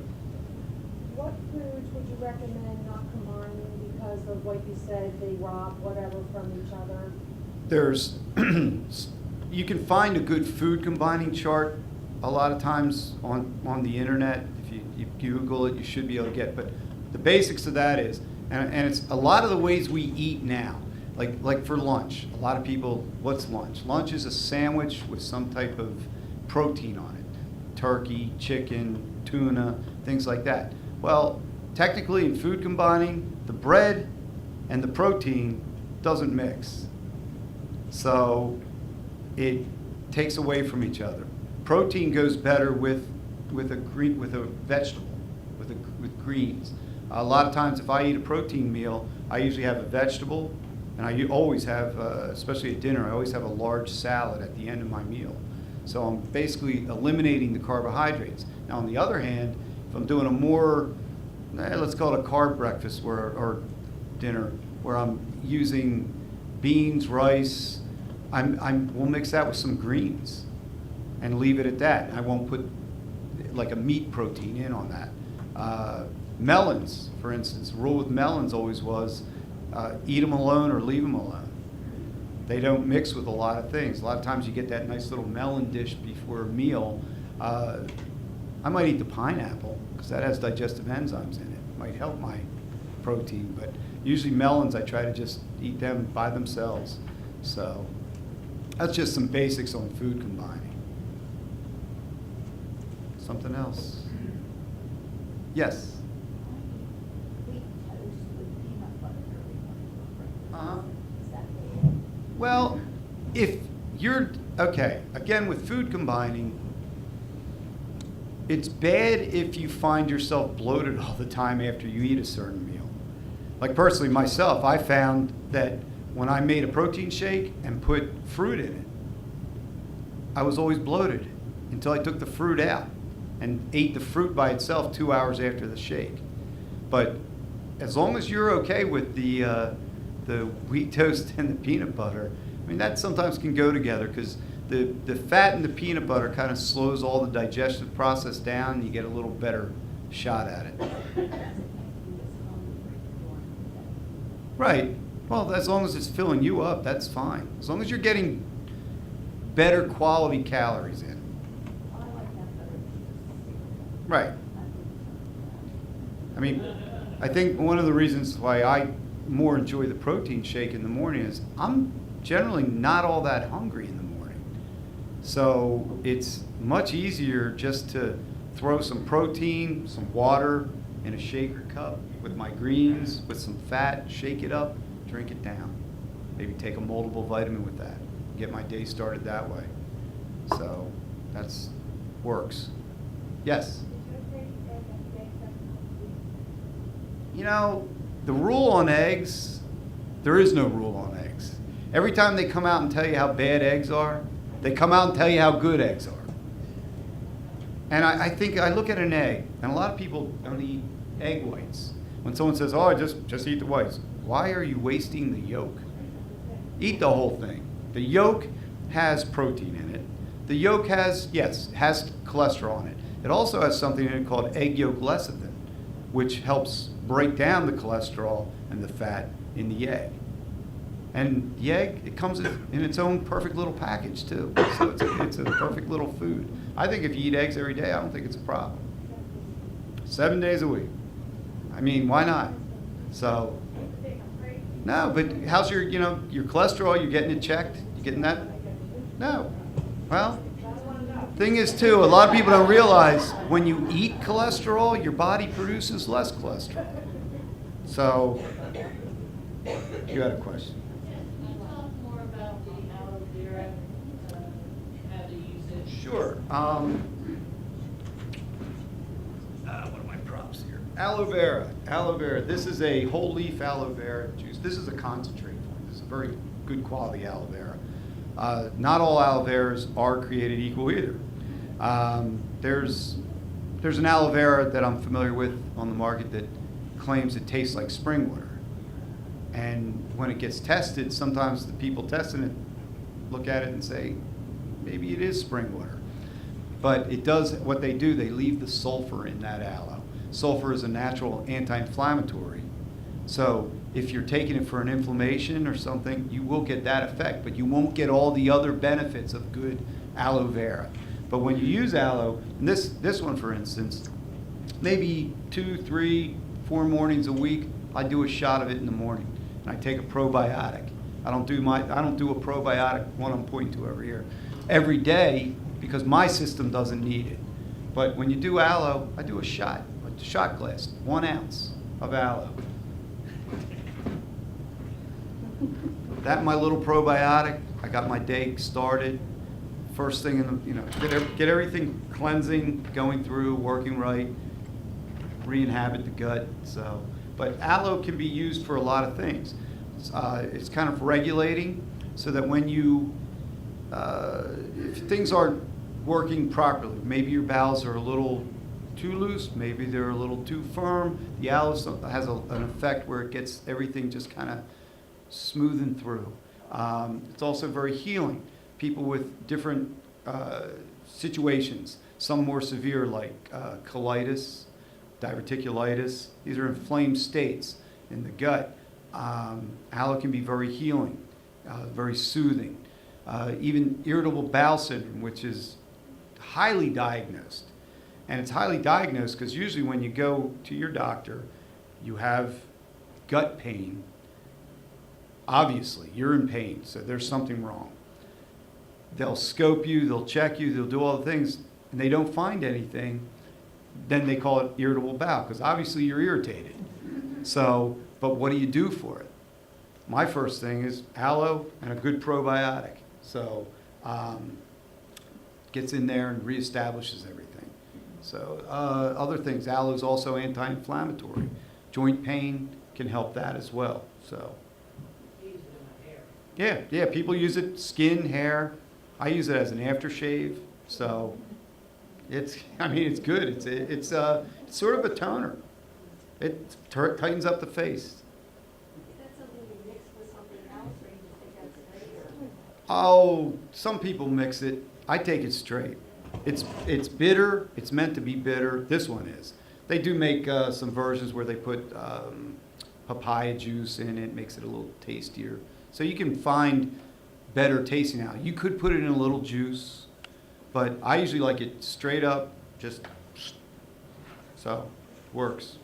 What foods would you recommend not combining because of what you said, they rob whatever from each other? There's, you can find a good food combining chart a lot of times on the internet. If you Google it, you should be able to get. But the basics of that is, and it's a lot of the ways we eat now. Like for lunch, a lot of people, what's lunch? Lunch is a sandwich with some type of protein on it. Turkey, chicken, tuna, things like that. Well, technically in food combining, the bread and the protein doesn't mix. So it takes away from each other. Protein goes better with a vegetable, with greens. A lot of times if I eat a protein meal, I usually have a vegetable, and I always have, especially at dinner, I always have a large salad at the end of my meal. So I'm basically eliminating the carbohydrates. Now on the other hand, if I'm doing a more, let's call it a carb breakfast or dinner, where I'm using beans, rice, we'll mix that with some greens and leave it at that. I won't put like a meat protein in on that. Melons, for instance, the rule with melons always was eat them alone or leave them alone. They don't mix with a lot of things. A lot of times you get that nice little melon dish before a meal. I might eat the pineapple because that has digestive enzymes in it. It might help my protein, but usually melons I try to just eat them by themselves. So that's just some basics on food combining. Something else? Yes? Wheat toast with peanut butter every morning for breakfast. Uh-huh. Is that good? if you're, okay, again, with food combining, it's bad if you find yourself bloated all the time after you eat a certain meal. Like personally, myself, I found that when I made a protein shake and put fruit in it, I was always bloated until I took the fruit out and ate the fruit by itself 2 hours after the shake. But as long as you're okay with the wheat toast and the peanut butter, I mean, that sometimes can go together because the fat in the peanut butter kind of slows all the digestive process down and you get a little better shot at it. Right. Well, as long as it's filling you up, that's fine. As long as you're getting better quality calories in. Right. I mean, I think one of the reasons why I more enjoy the protein shake in the morning is I'm generally not all that hungry in the morning. So it's much easier just to throw some protein, some water in a shaker cup with my greens, with some fat, shake it up, drink it down. Maybe take a multiple vitamin with that. Get my day started that way. So that's works. Yes? You know, the rule on eggs, there is no rule on eggs. Every time they come out and tell you how bad eggs are, they come out and tell you how good eggs are. And I think I look at an egg, and a lot of people don't eat egg whites. When someone says, oh, just eat the whites, why are you wasting the yolk? Eat the whole thing. The yolk has protein in it. The yolk has cholesterol in it. It also has something in it called egg yolk lecithin, which helps break down the cholesterol and the fat in the egg. And the egg, it comes in its own perfect little package too. So it's a perfect little food. I think if you eat eggs every day, I don't think it's a problem. 7 days a week. I mean, why not? So, no, but how's your cholesterol? You're getting it checked? You getting that? No. Well, thing is too, a lot of people don't realize when you eat cholesterol, your body produces less cholesterol. So, you had a question. Can you talk more about the aloe vera, how to use it? Sure. What are my props here? Aloe vera. Aloe vera. This is a whole leaf aloe vera juice. This is a concentrate form. This is a very good quality aloe vera. Not all aloe veras are created equal either. There's an aloe vera that I'm familiar with on the market that claims it tastes like spring water. And when it gets tested, sometimes the people testing it look at it and say, maybe it is spring water. But it does, what they do, they leave the sulfur in that aloe. Sulfur is a natural anti-inflammatory. So if you're taking it for an inflammation or something, you will get that effect, but you won't get all the other benefits of good aloe vera. But when you use aloe, and this one for instance, maybe 2, 3, 4 mornings a week, I do a shot of it in the morning. And I take a probiotic. I don't do a probiotic, one I'm pointing to over here, every day because my system doesn't need it. But when you do aloe, I do a shot glass, 1 ounce of aloe. That my little probiotic, I got my day started. First thing in the, get everything cleansing, going through, working right, re-inhabit the gut. So, but aloe can be used for a lot of things. It's kind of regulating, so that when you, if things aren't working properly, maybe your bowels are a little too loose, maybe they're a little too firm. The aloe has an effect where it gets everything just kind of smoothing through. It's also very healing. People with different situations, some more severe like colitis, diverticulitis. These are inflamed states in the gut. Aloe can be very healing, very soothing. Even irritable bowel syndrome, which is highly diagnosed. And it's highly diagnosed because usually when you go to your doctor, you have gut pain. Obviously, you're in pain, so there's something wrong. They'll scope you, they'll check you, they'll do all the things, and they don't find anything. Then they call it irritable bowel, because obviously you're irritated. So, but what do you do for it? My first thing is aloe and a good probiotic. So gets in there and reestablishes everything. So other things, aloe is also anti-inflammatory. Joint pain can help that as well. So yeah, people use it, skin, hair. I use it as an aftershave. So it's good. It's sort of a toner. It tightens up the face. Is that something you mix with something else, or you just take that straight? Oh, some people mix it. I take it straight. It's bitter. It's meant to be bitter. This one is. They do make some versions where they put papaya juice in it, makes it a little tastier. So you can find better tasting now. You could put it in a little juice, but I usually like it straight up, just so works.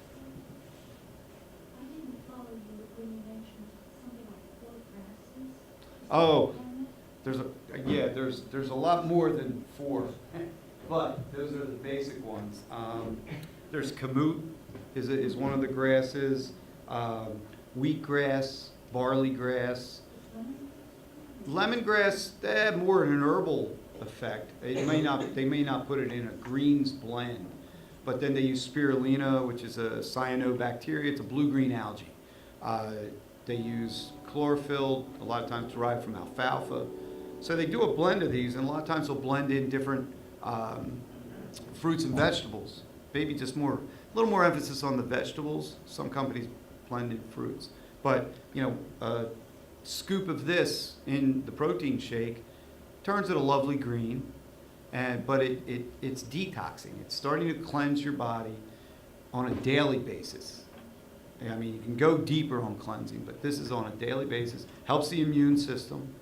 I didn't follow you when you mentioned something like 4 grasses. Oh, there's a lot more than 4, but those are the basic ones. There's kamut is one of the grasses, wheatgrass, barley grass, lemongrass. They have more an herbal effect. They may not put it in a greens blend, but then they use spirulina, which is a cyanobacteria. It's a blue-green algae. They use chlorophyll, a lot of times derived from alfalfa. So they do a blend of these, and a lot of times they'll blend in different fruits and vegetables. Maybe just a little more emphasis on the vegetables. Some companies blend in fruits. But, a scoop of this in the protein shake turns it a lovely green, but it's detoxing. It's starting to cleanse your body on a daily basis. I mean, you can go deeper on cleansing, but this is on a daily basis. Helps the immune system,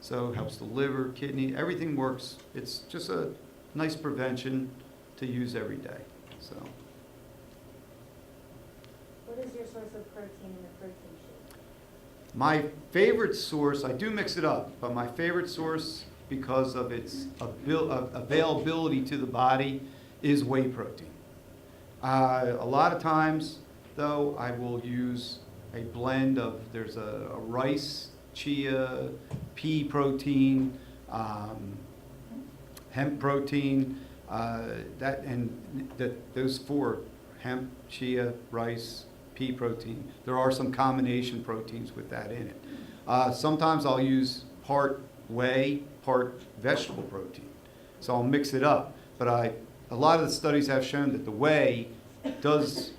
so helps the liver, kidney, everything works. It's just a nice prevention to use every day. So. What is your source of protein in the protein shake? My favorite source, I do mix it up, but my favorite source, because of its availability to the body, is whey protein. A lot of times, though, I will use a blend of, there's a rice, chia, pea protein, hemp protein, those 4, hemp, chia, rice, pea protein. There are some combination proteins with that in it. Sometimes I'll use part whey, part vegetable protein. So I'll mix it up. But a lot of the studies have shown that the whey does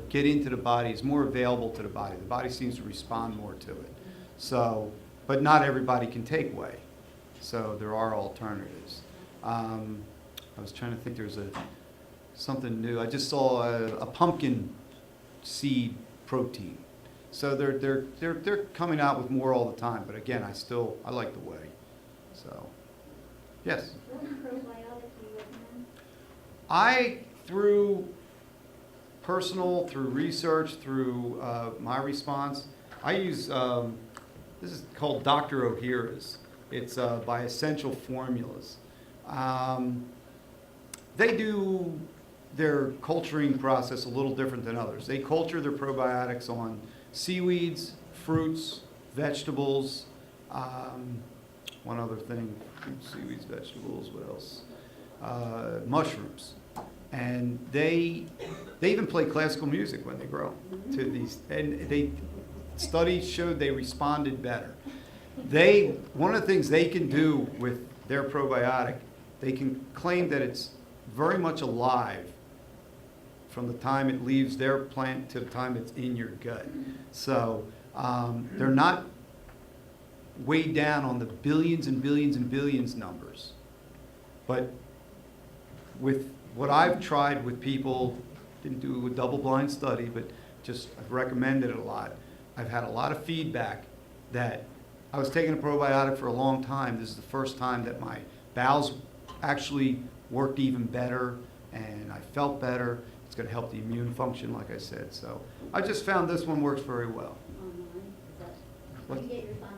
get into the body, is more available to the body. The body seems to respond more to it. So, but not everybody can take whey. So there are alternatives. I was trying to think, there's something new. I just saw a pumpkin seed protein. So they're coming out with more all the time. But again, I like the whey. So, yes. What probiotic do you recommend? Through research, through my response, I use, this is called Dr. O'Hara's. It's by Essential Formulas. They do their culturing process a little different than others. They culture their probiotics on seaweeds, fruits, vegetables, one other thing, seaweeds, vegetables, what else? Mushrooms. And they even play classical music when they grow to these, and studies showed they responded better. One of the things they can do with their probiotic, they can claim that it's very much alive from the time it leaves their plant to the time it's in your gut. So they're not weighed down on the billions and billions and billions numbers. But with what I've tried with people, didn't do a double-blind study, but just I've recommended it a lot. I've had a lot of feedback that I was taking a probiotic for a long time. This is the first time that my bowels actually worked even better, and I felt better. It's going to help the immune function, like I said. So I just found this one works very well. Online? Do you get yours online?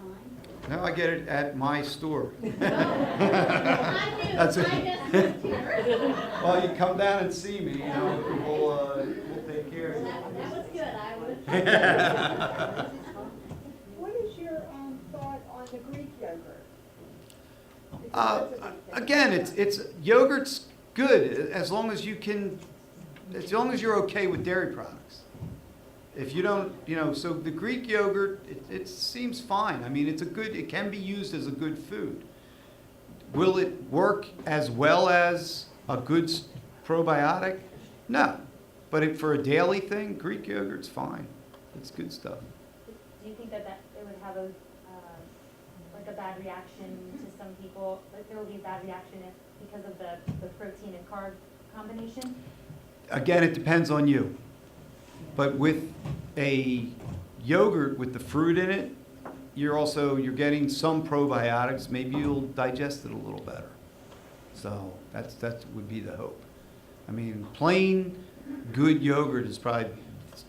No, I get it at my store. I knew. That's it. I just here. Well, you come down and see me, we'll take care of you. That was good. I would. What is your thought on the Greek yogurt? Because that's a big thing. Again, it's yogurt's good as long as you're okay with dairy products. If you don't, so the Greek yogurt, it seems fine. I mean, it can be used as a good food. Will it work as well as a good probiotic? No. But for a daily thing, Greek yogurt's fine. It's good stuff. Do you think that it would have like a bad reaction to some people? Like there would be a bad reaction because of the protein and carb combination? Again, it depends on you. But with a yogurt with the fruit in it, you're getting some probiotics. Maybe you'll digest it a little better. So that would be the hope. I mean, plain good yogurt is probably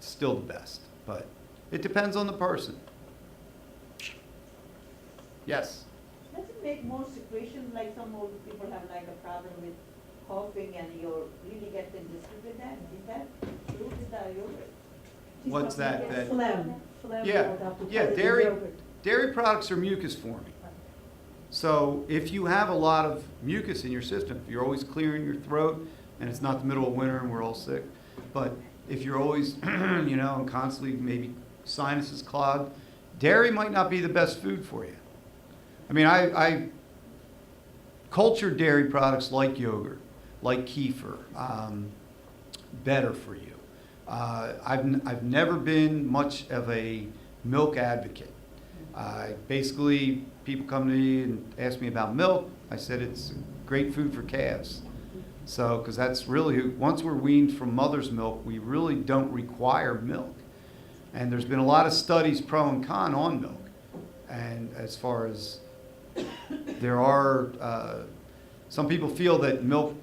still the best, but it depends on the person. Yes. Does it make more secretion, like some old people have like a problem with coughing and you really get them distributed that? Is that true with the yogurt? What's that? Phlegm. Yeah, dairy products are mucus forming. So if you have a lot of mucus in your system, if you're always clearing your throat, and it's not the middle of winter and we're all sick, but if you're always, and constantly maybe sinuses clogged, dairy might not be the best food for you. I mean, I cultured dairy products like yogurt, like kefir, better for you. I've never been much of a milk advocate. Basically, people come to me and ask me about milk. I said it's great food for calves. So, because that's really, once we're weaned from mother's milk, we really don't require milk. And there's been a lot of studies pro and con on milk. And as far as there are, some people feel that milk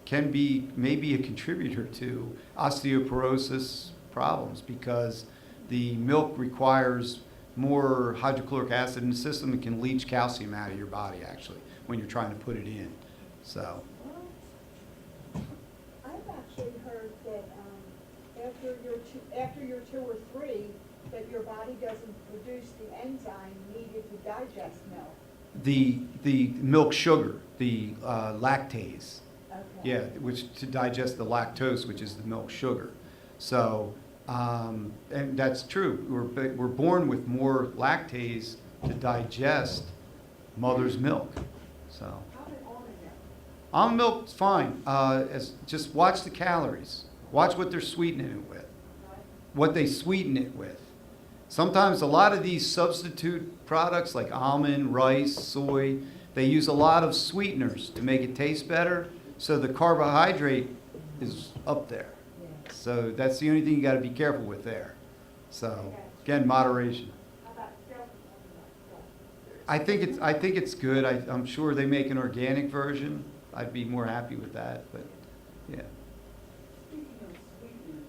can be maybe a contributor to osteoporosis problems because the milk requires more hydrochloric acid in the system and can leach calcium out of your body actually when you're trying to put it in. So. I've actually heard that after you're 2 or 3, that your body doesn't produce the enzyme needed to digest milk. The milk sugar, the lactase. Okay. Yeah, which to digest the lactose, which is the milk sugar. So, and that's true. We're born with more lactase to digest mother's milk. So, How did almond milk? almond milk's fine. Just watch the calories. Watch what they're sweetening it with. What they sweeten it with. Sometimes a lot of these substitute products like almond, rice, soy, they use a lot of sweeteners to make it taste better. So the carbohydrate is up there. So that's the only thing you got to be careful with there. So again, moderation. How about silk? I think it's good. I'm sure they make an organic version. I'd be more happy with that. But yeah. Speaking of sweeteners,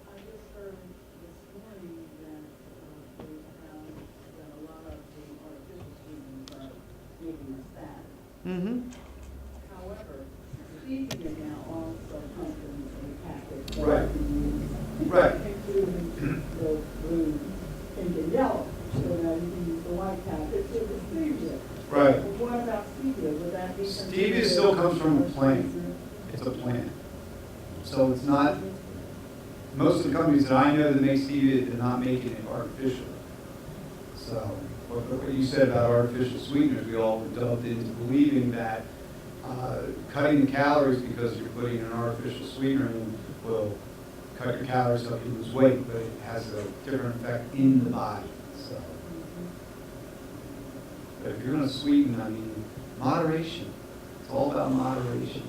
I just heard this morning that a lot of the artificial sweeteners are making us fat. Mm-hmm. However, stevia now also comes in a package that Right. you can use, Right. including the blue, pink, and yellow. So now you can use the white package with the stevia. Right. But what about stevia? Would that be Stevia still comes from a plant. It's a plant. So it's not, most of the companies that I know that make stevia, they're not making it artificially. So what you said about artificial sweeteners, we all were dubbed into believing that cutting the calories because you're putting an artificial sweetener in will cut your calories up, you lose weight, but it has a different effect in the body. So, but if you're going to sweeten, I mean, moderation. It's all about moderation.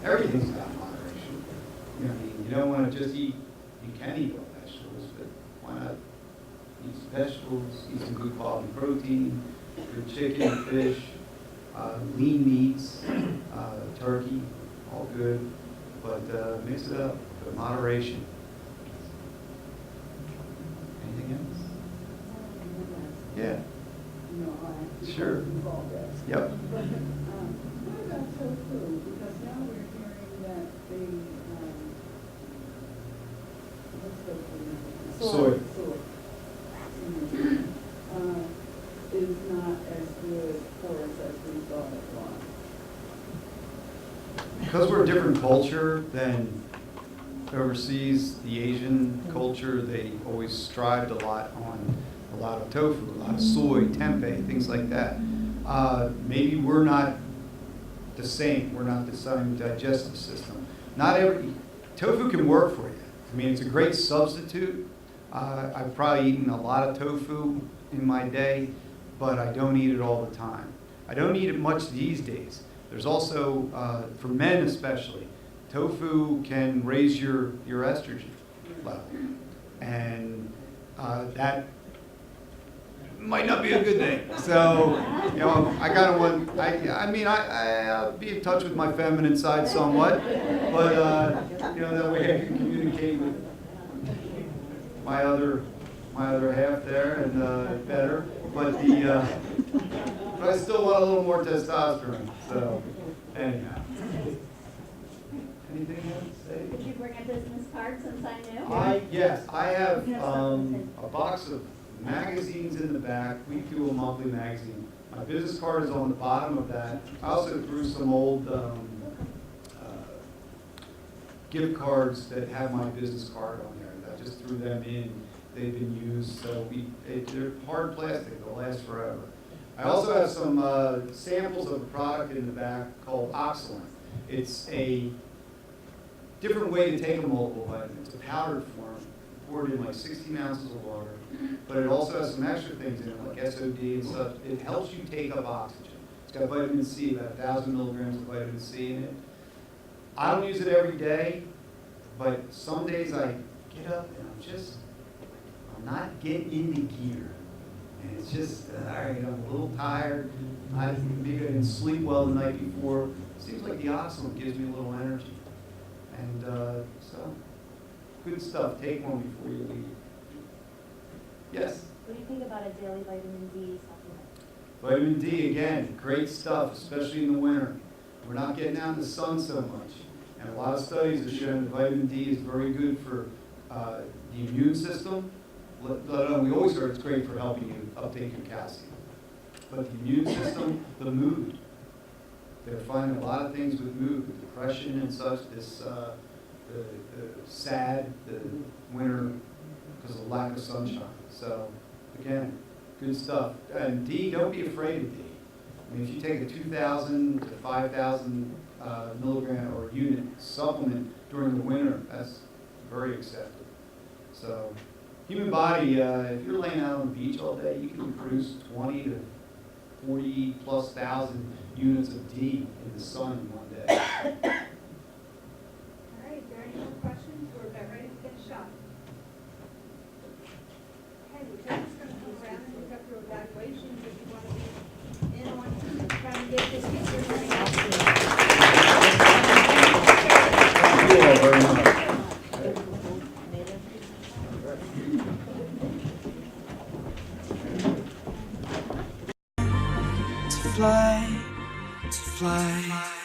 Everything's about moderation. I mean, you don't want to just eat. You can eat all vegetables, but why not eat some vegetables, eat some good quality protein, good chicken, fish, lean meats, turkey, all good. But mix it up. But moderation. Anything else? Yeah. Sure. Yep. What about tofu? Because now we're hearing that the, what's the Soy. is not as good for us as we thought it was. because we're a different culture than overseas, the Asian culture, they always strived a lot on a lot of tofu, a lot of soy, tempeh, things like that. Maybe we're not the same. We're not the same digestive system. Not every tofu can work for you. I mean, it's a great substitute. I've probably eaten a lot of tofu in my day, but I don't eat it all the time. I don't eat it much these days. There's also, for men especially, tofu can raise your estrogen level, and that might not be a good thing. So, you know, I kind of want, I'll be in touch with my feminine side somewhat, but, you know, that way I can communicate with my other half there and better. But but I still want a little more testosterone. So, anyhow. Anything else to say? Did you bring a business card since I knew? Yes, I have a box of magazines in the back. We do a monthly magazine. My business card is on the bottom of that. I also threw some old gift cards that have my business card on there. I just threw them in. They've been used, so they're hard plastic. They'll last forever. I also have some samples of a product in the back called Oxalin. It's a different way to take a multivitamin. It's a powdered form, poured in like 16 ounces of water, but it also has some extra things in it, like SOD and stuff. It helps you take up oxygen. It's got vitamin C, about 1,000 milligrams of vitamin C in it. I don't use it every day, but some days I get up and I'm not getting into gear. And it's just, all right, I'm a little tired. Maybe I didn't sleep well the night before. It seems like the oxalin gives me a little energy. And so, good stuff. Take one before you leave. Yes? What do you think about a daily vitamin D supplement? Vitamin D, again, great stuff, especially in the winter. We're not getting out in the sun so much. And a lot of studies have shown that vitamin D is very good for the immune system. We always heard it's great for helping you uptake your calcium. But the immune system, the mood. They're finding a lot of things with mood, with depression and such, the sad, the winter, because of lack of sunshine. So, again, good stuff. And D, don't be afraid of D. I mean, if you take a 2,000 to 5,000 milligram or unit supplement during the winter, that's very accepted. So, human body, if you're laying out on the beach all day, you can produce 20 to 40 plus thousand units of D in the sun in one day. All right, if there are any more questions, we're about ready to get shot. Okay, the judge's going to come around and look up your evaluations if you want to be in on trying to get this picture. Thank you all very much. To fly